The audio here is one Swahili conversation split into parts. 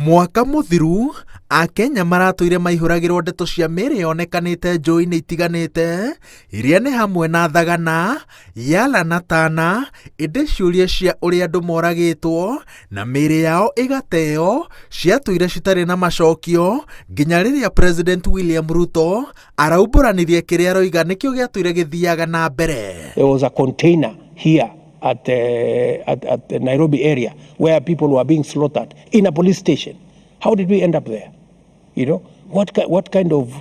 Mwaka muthiru Akenya maratũire maihũragĩrwo ndeto cia mĩĩrĩ yonekanĩte njũĩ-inĩ itiganĩte iria nĩ hamwe na thagana, yala na tana, ĩndĩ ciũria cia ũrĩa andũ moragĩtwo na mĩĩrĩ yao ĩgateo ciatũire citarĩ na macokio nginya rĩrĩa President William Ruto araumbũranirie kĩrĩa aroiga nĩkĩo gĩatũire gĩthiaga na mbere. There was a container here at the Nairobi area where people were being slaughtered in a police station. How did we end up there? You know, what kind of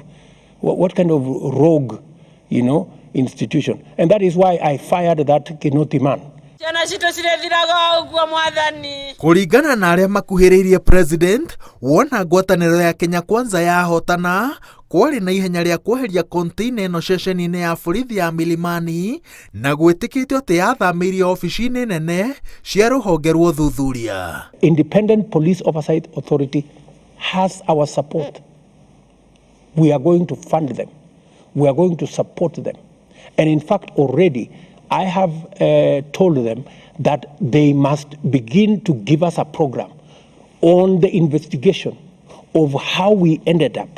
rogue, you know, institution? And that is why I fired that Kinoti man. Kũringana na arĩa makuhĩrĩirie president, wona ngwatanĩro ya Kenya Kwanza yahotana, kwarĩ na ihenya rĩa kweheria kontaina-inĩ ceceni-inĩ ya borithi ya Milimani na gwĩtĩkĩtio atĩ yathamĩirio ofici-inĩ nene cia rũhonge rwa ũthuthuria. Independent Police Oversight Authority has our support. We are going to fund them. We are going to support them. And in fact, already I have told them that they must begin to give us a program on the investigation of how we ended up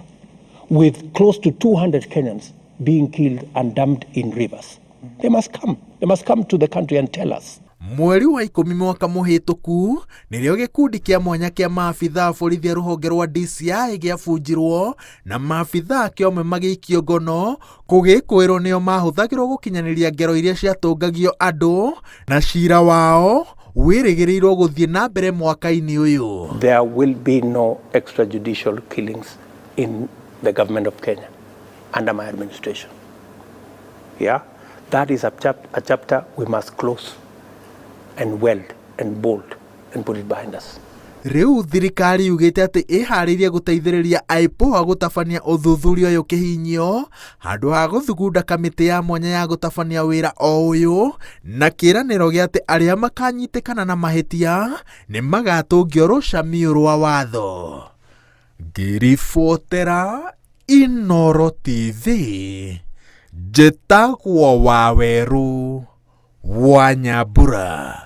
with close to 200 Kenyans being killed and dumped in rivers. They must come. They must come to the country and tell us. Mweri wa 10 mwaka mũhĩtũku nĩrĩo gĩkundi kĩa mwanya kĩa maobithaa borithi rũhonge rwa DCI gĩabunjirwo na maobithaa kĩomwe magĩikio ngono kũgĩkwĩrwo nĩo mahũthagĩrwo gũkinyanĩria ngero iria ciatũngagio andũ na cira wao wĩrĩgĩrĩirwo gũthiĩ na mbere mwaka-inĩ ũyũ. There will be no extrajudicial killings in the government of Kenya under my administration. Yeah, that is a chapter we must close and weld and bolt and put it behind us. Rĩu thirikari yugĩte atĩ ĩharĩirie gũteithĩrĩria IPOA gũtabania ũthuthuria ũyũ kĩhinyio handũ ha gũthugunda kamĩtĩ ya mwanya ya gũtabania wĩra o ũyũ na kĩĩranĩro gĩa atĩ arĩa makanyitĩkana na mahĩtia nĩ magatũngio rũcamio rwa watho. Ngĩribotera Inooro TV, njĩtagwo Waweru wa Nyambura.